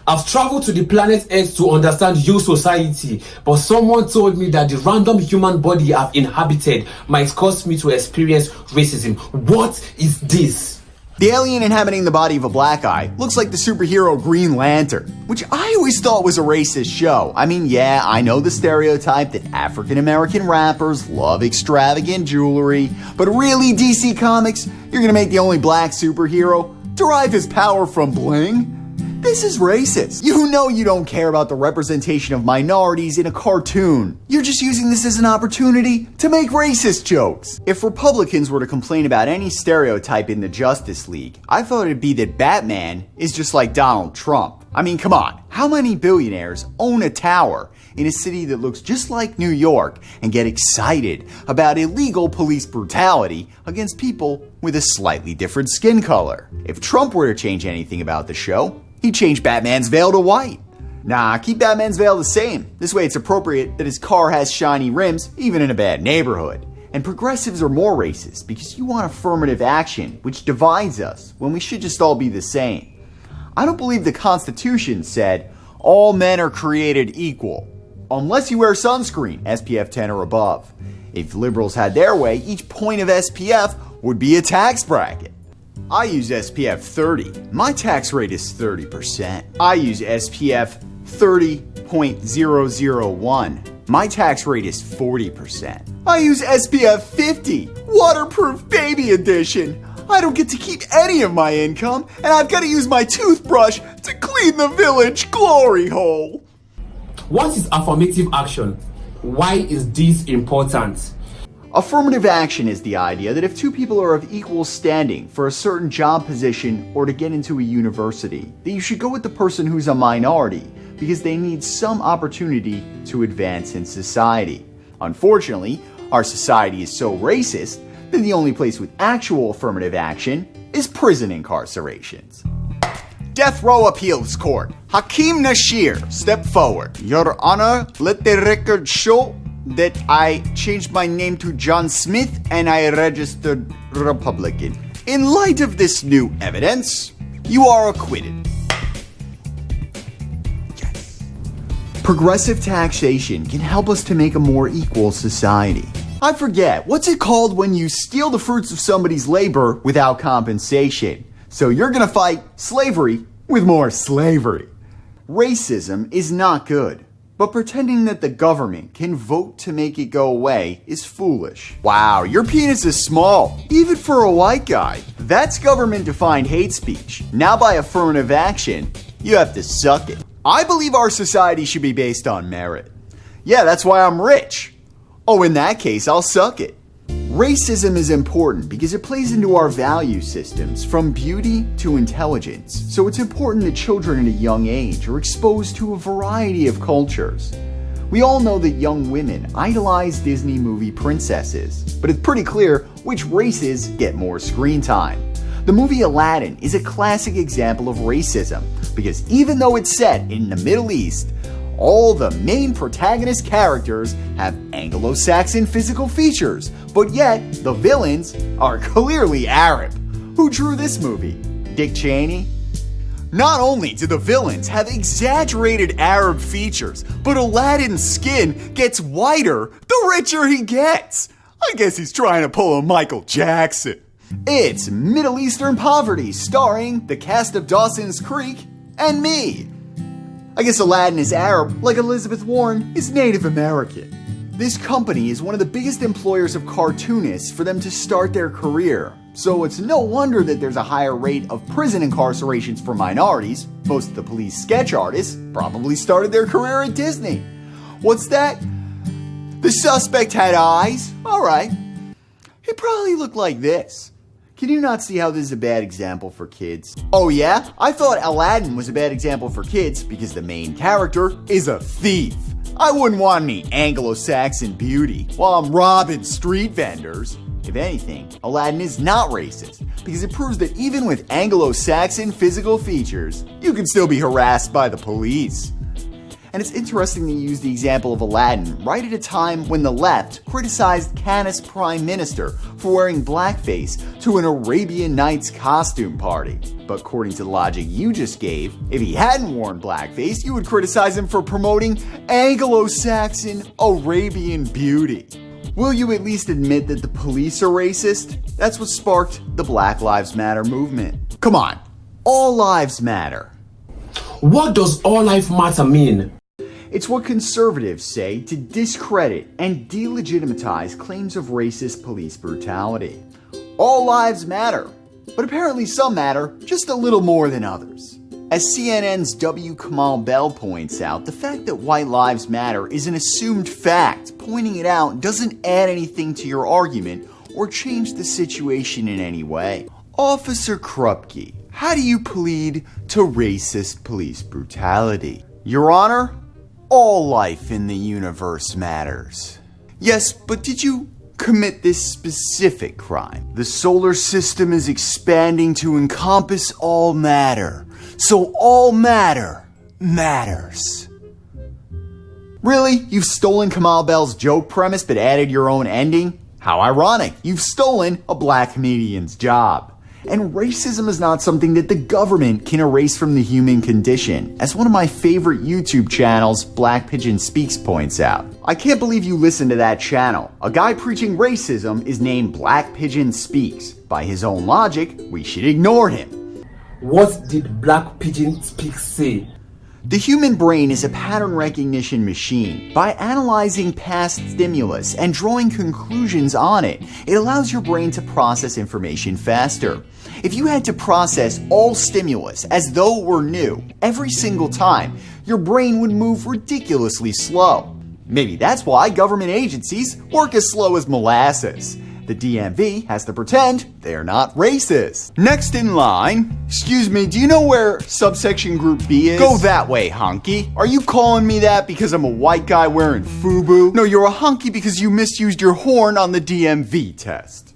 I've traveled to the planet Earth to understand your society, but someone told me that the random human body I've inhabited might cause me to experience racism. What is this? The alien inhabiting the body of a black guy looks like the superhero Green Lantern, which I always thought was a racist show. I mean, yeah, I know the stereotype that African American rappers love extravagant jewelry, but really, DC Comics, you're gonna make the only black superhero derive his power from bling? This is racist. You know you don't care about the representation of minorities in a cartoon. You're just using this as an opportunity to make racist jokes. If Republicans were to complain about any stereotype in the Justice League, I thought it'd be that Batman is just like Donald Trump. I mean, come on. How many billionaires own a tower in a city that looks just like New York and get excited about illegal police brutality against people with a slightly different skin color? If Trump were to change anything about the show, he'd change Batman's veil to white. Nah, keep Batman's veil the same. This way it's appropriate that his car has shiny rims, even in a bad neighborhood. And progressives are more racist because you want affirmative action, which divides us, when we should just all be the same. I don't believe the Constitution said, all men are created equal. Unless you wear sunscreen, SPF 10 or above. If liberals had their way, each point of SPF would be a tax bracket. I use SPF 30. My tax rate is 30%. I use SPF 30.001. My tax rate is 40%. I use SPF 50, waterproof baby edition. I don't get to keep any of my income, and I've got to use my toothbrush to clean the village glory hole. What is affirmative action? Why is this important? Affirmative action is the idea that if two people are of equal standing for a certain job position or to get into a university, that you should go with the person who's a minority because they need some opportunity to advance in society. Unfortunately, our society is so racist that the only place with actual affirmative action is prison incarcerations. Death Row Appeals Court. Hakeem Nasheer, step forward. Your Honor, let the record show that I changed my name to John Smith and I registered Republican. In light of this new evidence, you are acquitted. Yes. Progressive taxation can help us to make a more equal society. I forget, what's it called when you steal the fruits of somebody's labor without compensation? So you're gonna fight slavery with more slavery. Racism is not good. But pretending that the government can vote to make it go away is foolish. Wow, your penis is small, even for a white guy. That's government-defined hate speech. Now by affirmative action, you have to suck it. I believe our society should be based on merit. Yeah, that's why I'm rich. Oh, in that case, I'll suck it. Racism is important because it plays into our value systems from beauty to intelligence, so it's important that children at a young age are exposed to a variety of cultures. We all know that young women idolize Disney movie princesses, but it's pretty clear which races get more screen time. The movie Aladdin is a classic example of racism because even though it's set in the Middle East, all the main protagonist characters have Anglo-Saxon physical features, but yet the villains are clearly Arab. Who drew this movie? Dick Cheney? Not only do the villains have exaggerated Arab features, but Aladdin's skin gets whiter the richer he gets. I guess he's trying to pull a Michael Jackson. It's Middle Eastern Poverty, starring the cast of Dawson's Creek and me. I guess Aladdin is Arab, like Elizabeth Warren is Native American. This company is one of the biggest employers of cartoonists for them to start their career. So it's no wonder that there's a higher rate of prison incarcerations for minorities. Most of the police sketch artists probably started their career at Disney. What's that? The suspect had eyes? Alright. He probably looked like this. Can you not see how this is a bad example for kids? Oh yeah? I thought Aladdin was a bad example for kids because the main character is a thief. I wouldn't want any Anglo-Saxon beauty while I'm robbing street vendors. If anything, Aladdin is not racist because it proves that even with Anglo-Saxon physical features, you can still be harassed by the police. And it's interesting to use the example of Aladdin right at a time when the left criticized Canis' prime minister for wearing blackface to an Arabian Nights costume party. But according to the logic you just gave, if he hadn't worn blackface, you would criticize him for promoting Anglo-Saxon Arabian beauty. Will you at least admit that the police are racist? That's what sparked the Black Lives Matter movement. Come on, all lives matter. What does all life matter mean? It's what conservatives say to discredit and delegitimize claims of racist police brutality. All lives matter, but apparently some matter just a little more than others. As CNN's W. Kamau Bell points out, the fact that white lives matter is an assumed fact. Pointing it out doesn't add anything to your argument or change the situation in any way. Officer Krupke, how do you plead to racist police brutality? Your Honor, all life in the universe matters. Yes, but did you commit this specific crime? The solar system is expanding to encompass all matter, so all matter matters. Really? You've stolen Kamau Bell's joke premise but added your own ending? How ironic. You've stolen a black comedian's job. And racism is not something that the government can erase from the human condition, as one of my favorite YouTube channels, Black Pigeon Speaks, points out. I can't believe you listen to that channel. A guy preaching racism is named Black Pigeon Speaks. By his own logic, we should ignore him. What did Black Pigeon Speaks say? The human brain is a pattern recognition machine. By analyzing past stimulus and drawing conclusions on it, it allows your brain to process information faster. If you had to process all stimulus as though it were new every single time, your brain would move ridiculously slow. Maybe that's why government agencies work as slow as molasses. The DMV has to pretend they're not racist. Next in line, excuse me, do you know where subsection group B is? Go that way, honky. Are you calling me that because I'm a white guy wearing FUBU? No, you're a honky because you misused your horn on the DMV test.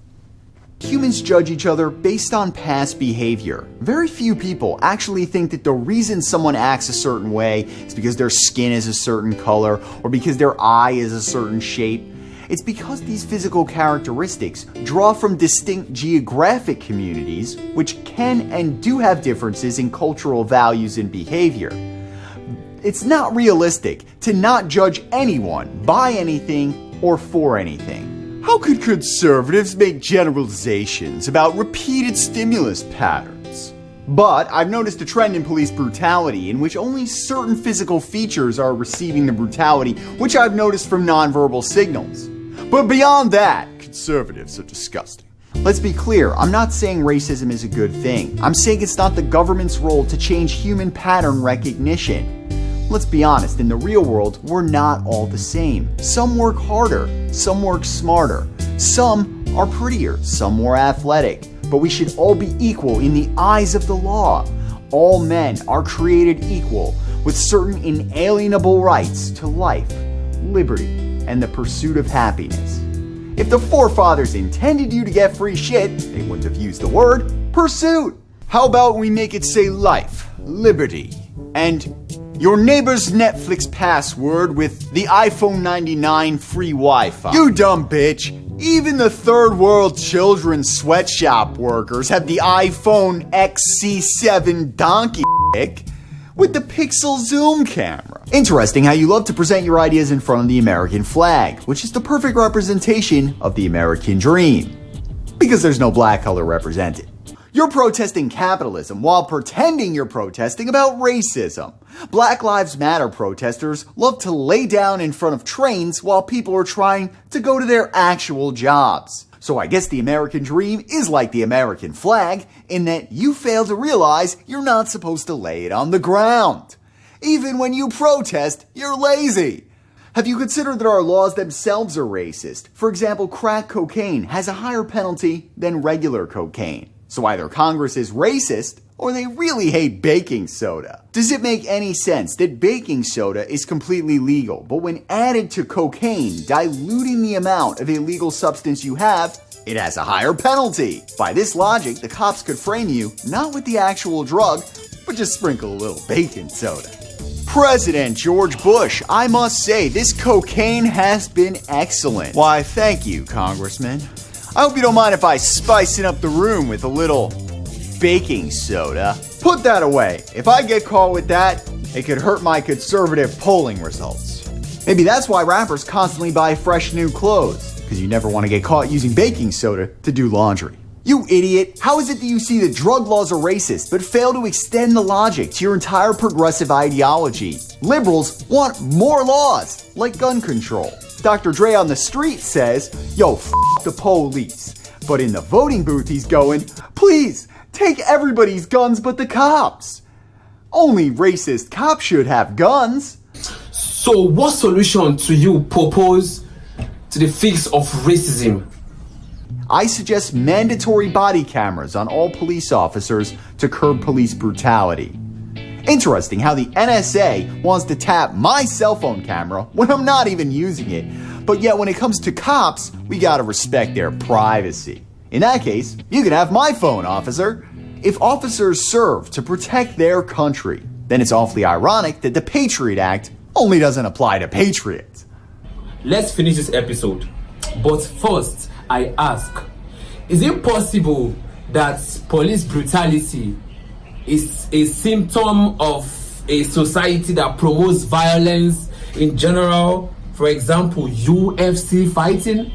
Humans judge each other based on past behavior. Very few people actually think that the reason someone acts a certain way is because their skin is a certain color or because their eye is a certain shape. It's because these physical characteristics draw from distinct geographic communities, which can and do have differences in cultural values and behavior. It's not realistic to not judge anyone by anything or for anything. How could conservatives make generalizations about repeated stimulus patterns? But I've noticed a trend in police brutality in which only certain physical features are receiving the brutality, which I've noticed from nonverbal signals. But beyond that, conservatives are disgusting. Let's be clear, I'm not saying racism is a good thing. I'm saying it's not the government's role to change human pattern recognition. Let's be honest, in the real world, we're not all the same. Some work harder, some work smarter, some are prettier, some more athletic. But we should all be equal in the eyes of the law. All men are created equal with certain inalienable rights to life, liberty, and the pursuit of happiness. If the forefathers intended you to get free shit, they wouldn't have used the word pursuit. How about we make it say life, liberty, and your neighbor's Netflix password with the iPhone 99 free Wi-Fi? You dumb bitch. Even the third world children's sweatshop workers have the iPhone XC7 donkey dick with the Pixel Zoom camera. Interesting how you love to present your ideas in front of the American flag, which is the perfect representation of the American dream. Because there's no black color represented. You're protesting capitalism while pretending you're protesting about racism. Black Lives Matter protesters love to lay down in front of trains while people are trying to go to their actual jobs. So I guess the American dream is like the American flag in that you fail to realize you're not supposed to lay it on the ground. Even when you protest, you're lazy. Have you considered that our laws themselves are racist? For example, crack cocaine has a higher penalty than regular cocaine. So either Congress is racist or they really hate baking soda. Does it make any sense that baking soda is completely legal, but when added to cocaine, diluting the amount of illegal substance you have, it has a higher penalty? By this logic, the cops could frame you not with the actual drug, but just sprinkle a little baking soda. President George Bush, I must say, this cocaine has been excellent. Why, thank you, Congressman. I hope you don't mind if I spice it up the room with a little baking soda. Put that away. If I get caught with that, it could hurt my conservative polling results. Maybe that's why rappers constantly buy fresh new clothes, because you never want to get caught using baking soda to do laundry. You idiot! How is it that you see that drug laws are racist, but fail to extend the logic to your entire progressive ideology? Liberals want more laws, like gun control. Dr. Dre on the street says, yo, f*** the police. But in the voting booth he's going, please, take everybody's guns but the cops. Only racist cops should have guns. So what solution do you propose to the fix of racism? I suggest mandatory body cameras on all police officers to curb police brutality. Interesting how the NSA wants to tap my cell phone camera when I'm not even using it, but yet when it comes to cops, we gotta respect their privacy. In that case, you can have my phone, officer. If officers serve to protect their country, then it's awfully ironic that the Patriot Act only doesn't apply to patriots. Let's finish this episode. But first, I ask, is it possible that police brutality is a symptom of a society that promotes violence in general? For example, UFC fighting?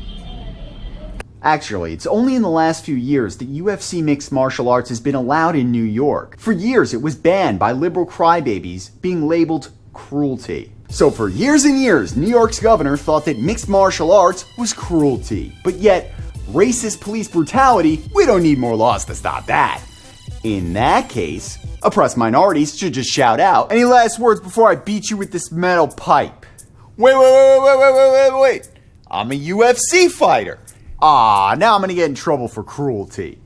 Actually, it's only in the last few years that UFC mixed martial arts has been allowed in New York. For years, it was banned by liberal crybabies, being labeled cruelty. So for years and years, New York's governor thought that mixed martial arts was cruelty. But yet, racist police brutality, we don't need more laws to stop that. In that case, oppressed minorities should just shout out. Any last words before I beat you with this metal pipe? Wait. I'm a UFC fighter. Now I'm gonna get in trouble for cruelty.